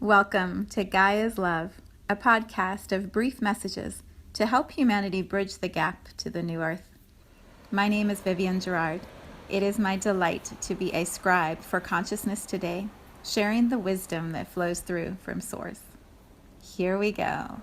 Welcome to Gaia's Love, a podcast of brief messages to help humanity bridge the gap to the new earth. My name is Vivienne Gerard. It is my delight to be a scribe for consciousness today, sharing the wisdom that flows through from Source. Here we go.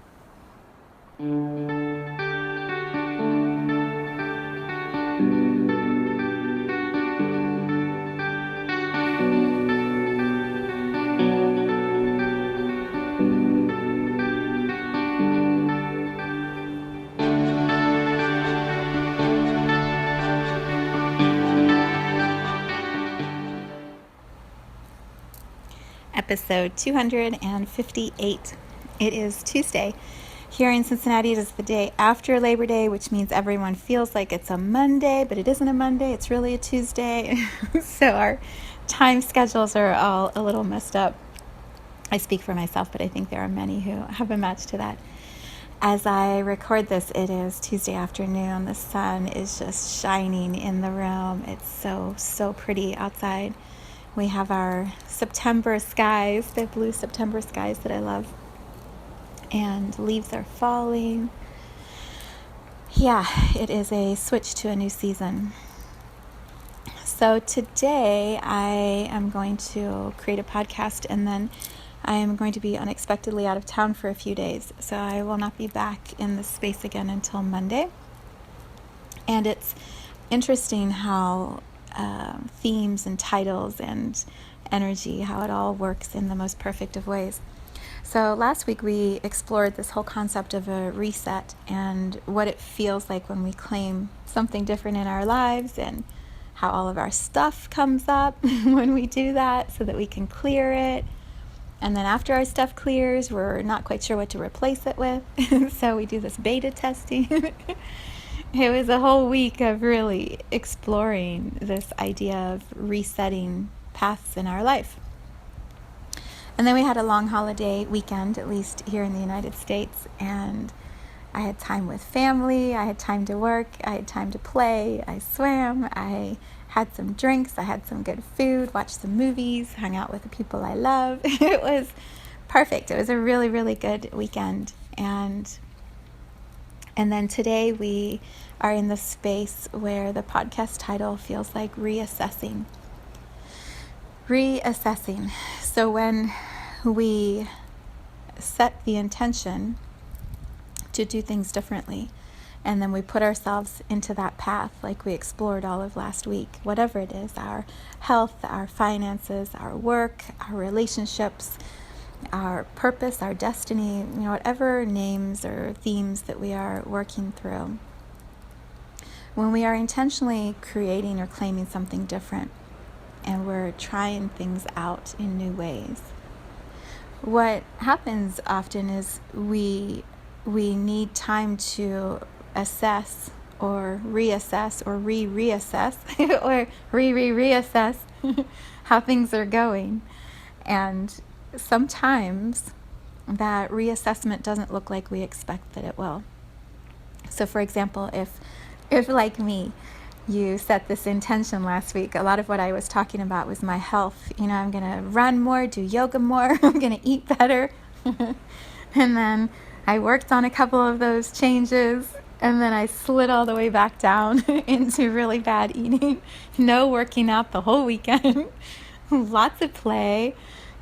Episode 258. It is Tuesday. Here in Cincinnati, it is the day after Labor Day, which means everyone feels like it's a Monday, but it isn't a Monday. It's really a Tuesday. So our time schedules are all a little messed up. I speak for myself, but I think there are many who have a match to that. As I record this, it is Tuesday afternoon. The sun is just shining in the room. It's so pretty outside. We have our September skies, the blue September skies that I love. And leaves are falling. Yeah, it is a switch to a new season. So today I am going to create a podcast, and then I am going to be unexpectedly out of town for a few days. So I will not be back in this space again until Monday. And it's interesting how themes and titles and energy, how it all works in the most perfect of ways. So last week we explored this whole concept of a reset and what it feels like when we claim something different in our lives, and how all of our stuff comes up when we do that so that we can clear it. And then after our stuff clears, we're not quite sure what to replace it with. So we do this beta testing. It was a whole week of really exploring this idea of resetting paths in our life. And then we had a long holiday weekend, at least here in the United States, and I had time with family, I had time to work, I had time to play, I swam, I had some drinks, I had some good food, watched some movies, hung out with the people I love. It was perfect. It was a really, really good weekend. And then today we are in the space where the podcast title feels like reassessing. Reassessing. So when we set the intention to do things differently, and then we put ourselves into that path like we explored all of last week, whatever it is, our health, our finances, our work, our relationships, our purpose, our destiny, whatever names or themes that we are working through. When we are intentionally creating or claiming something different, and we're trying things out in new ways, what happens often is we need time to assess or reassess or reassess or reassess how things are going. And sometimes that reassessment doesn't look like we expect that it will. So for example, if like me, you set this intention last week, a lot of what I was talking about was my health. I'm going to run more, do yoga more, I'm going to eat better. And then I worked on a couple of those changes, and then I slid all the way back down into really bad eating. No working out the whole weekend. Lots of play.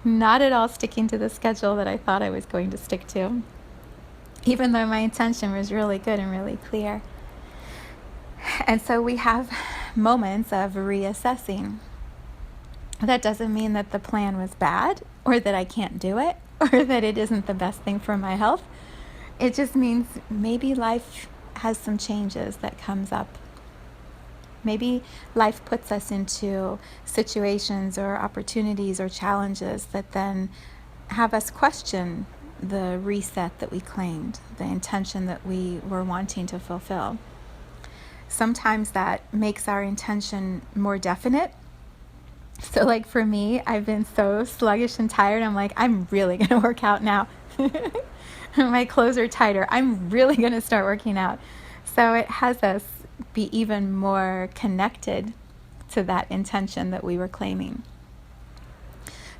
Not at all sticking to the schedule that I thought I was going to stick to, even though my intention was really good and really clear. And so we have moments of reassessing. That doesn't mean that the plan was bad, or that I can't do it, or that it isn't the best thing for my health. It just means maybe life has some changes that comes up. Maybe life puts us into situations or opportunities or challenges that then have us question the reset that we claimed, the intention that we were wanting to fulfill. Sometimes that makes our intention more definite. So like for me, I've been so sluggish and tired. I'm like, I'm really going to work out now. My clothes are tighter. I'm really going to start working out. So it has us be even more connected to that intention that we were claiming.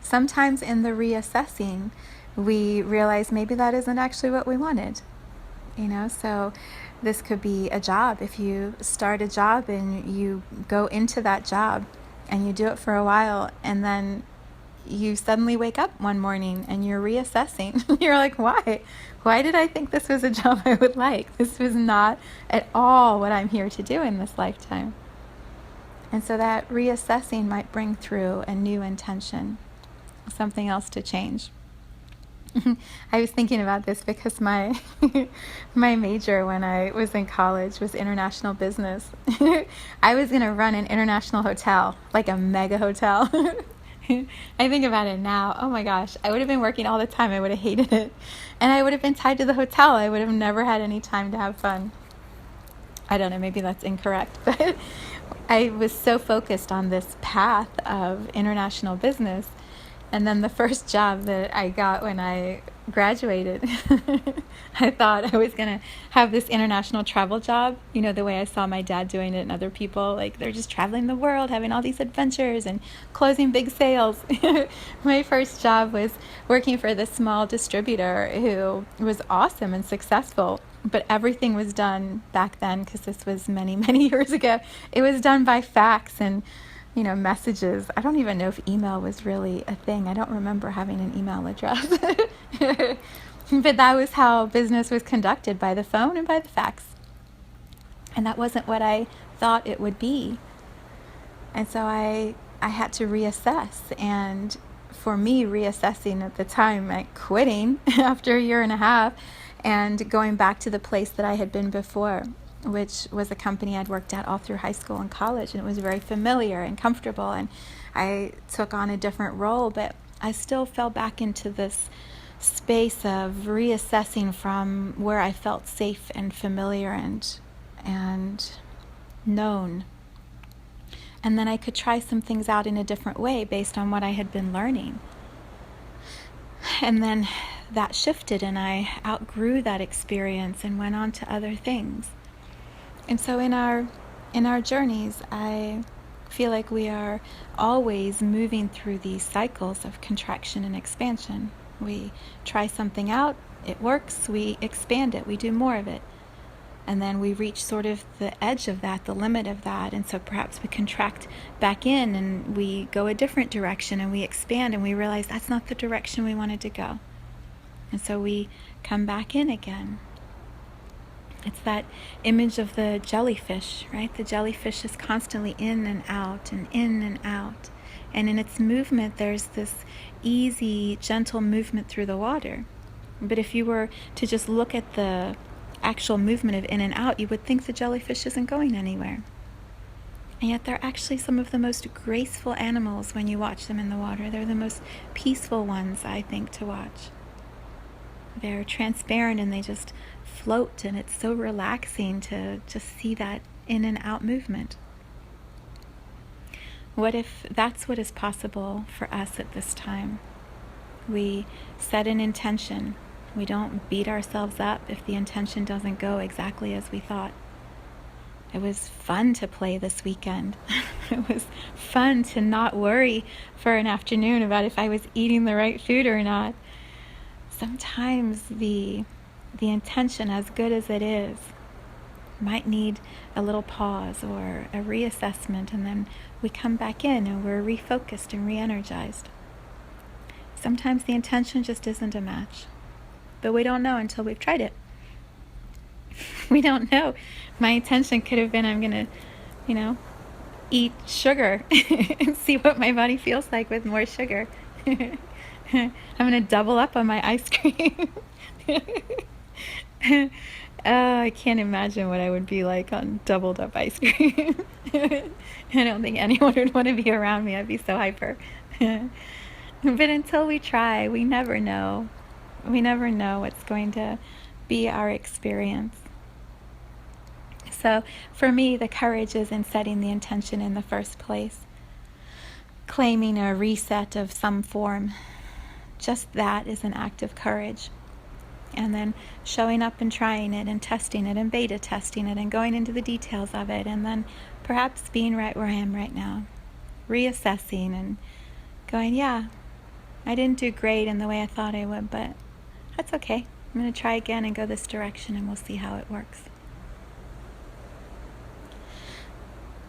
sometimes in the reassessing, we realize maybe that isn't actually what we wanted. So this could be a job. If you start a job and you go into that job and you do it for a while, and then you suddenly wake up one morning and you're reassessing. You're like, why? Why did I think this was a job I would like? This was not at all what I'm here to do in this lifetime. And so that reassessing might bring through a new intention, something else to change. I was thinking about this because my my major when I was in college was international business. I was going to run an international hotel, like a mega hotel. I think about it now. Oh my gosh, I would have been working all the time. I would have hated it. And I would have been tied to the hotel. I would have never had any time to have fun. I don't know, maybe that's incorrect, but I was so focused on this path of international business. And then the first job that I got when I graduated, I thought I was going to have this international travel job. The way I saw my dad doing it and other people, like they're just traveling the world, having all these adventures and closing big sales. My first job was working for this small distributor who was awesome and successful. But everything was done back then, because this was many, many years ago. It was done by fax and messages. I don't even know if email was really a thing. I don't remember having an email address. But that was how business was conducted, by the phone and by the fax. And that wasn't what I thought it would be. And so I had to reassess. And for me, reassessing at the time meant quitting after a year and a half and going back to the place that I had been before, which was a company I'd worked at all through high school and college, and it was very familiar and comfortable, and I took on a different role, but I still fell back into this space of reassessing from where I felt safe and familiar and known. And then I could try some things out in a different way based on what I had been learning. And then that shifted, and I outgrew that experience and went on to other things. And so in our journeys, I feel like we are always moving through these cycles of contraction and expansion. We try something out, it works, we expand it, we do more of it. And then we reach sort of the edge of that, the limit of that, and so perhaps we contract back in and we go a different direction and we expand and we realize that's not the direction we wanted to go. And so we come back in again. It's that image of the jellyfish, right? The jellyfish is constantly in and out and in and out. And in its movement, there's this easy, gentle movement through the water. But if you were to just look at the actual movement of in and out, you would think the jellyfish isn't going anywhere. And yet they're actually some of the most graceful animals when you watch them in the water. They're the most peaceful ones, I think, to watch. They're transparent and they just float, and it's so relaxing to just see that in and out movement. What if that's what is possible for us at this time? We set an intention. We don't beat ourselves up if the intention doesn't go exactly as we thought. It was fun to play this weekend. It was fun to not worry for an afternoon about if I was eating the right food or not. Sometimes the intention, as good as it is, might need a little pause or a reassessment, and then we come back in and we're refocused and re-energized. Sometimes the intention just isn't a match, but we don't know until we've tried it. We don't know. My intention could have been I'm going to, eat sugar and see what my body feels like with more sugar. I'm going to double up on my ice cream. I can't imagine what I would be like on doubled up ice cream. I don't think anyone would want to be around me. I'd be so hyper. But until we try, we never know. We never know what's going to be our experience. So for me, the courage is in setting the intention in the first place. Claiming a reset of some form. Just that is an act of courage. And then showing up and trying it and testing it and beta testing it and going into the details of it, and then perhaps being right where I am right now. Reassessing and going, yeah, I didn't do great in the way I thought I would, but that's okay. I'm going to try again and go this direction, and we'll see how it works.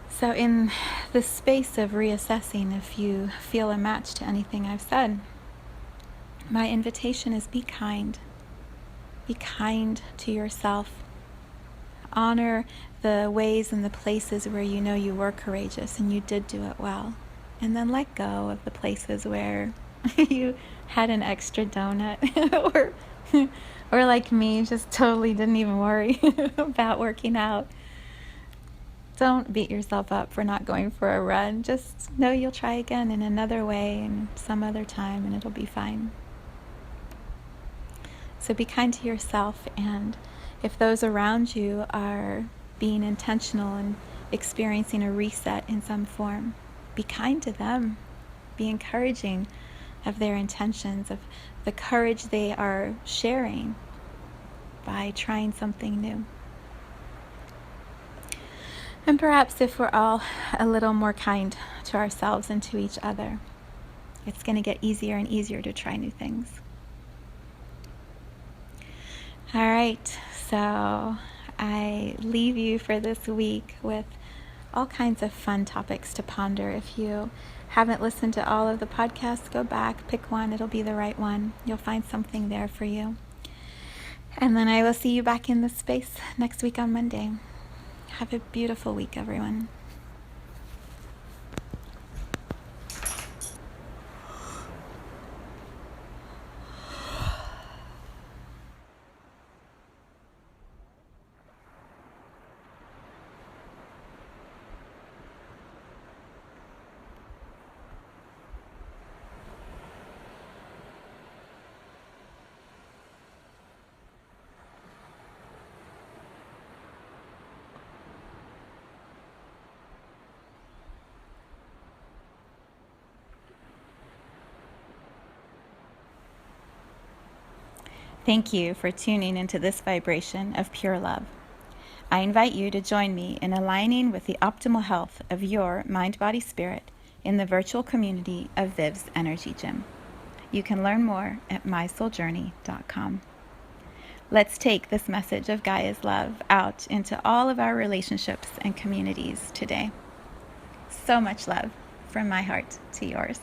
So in the space of reassessing, if you feel a match to anything I've said, my invitation is be kind. Be kind to yourself. Honor the ways and the places where you know you were courageous and you did do it well. And then let go of the places where you had an extra donut or like me, just totally didn't even worry about working out. Don't beat yourself up for not going for a run. Just know you'll try again in another way and some other time, and it'll be fine. So be kind to yourself, and if those around you are being intentional and experiencing a reset in some form, be kind to them. Be encouraging of their intentions, of the courage they are sharing by trying something new. And perhaps if we're all a little more kind to ourselves and to each other, it's going to get easier and easier to try new things. All right, so I leave you for this week with all kinds of fun topics to ponder. If you haven't listened to all of the podcasts, go back, pick one, it'll be the right one. You'll find something there for you. And then I will see you back in this space next week on Monday. Have a beautiful week, everyone. Thank you for tuning into this vibration of pure love. I invite you to join me in aligning with the optimal health of your mind, body, spirit in the virtual community of Viv's Energy Gym. You can learn more at mysouljourney.com. Let's take this message of Gaia's love out into all of our relationships and communities today. So much love from my heart to yours.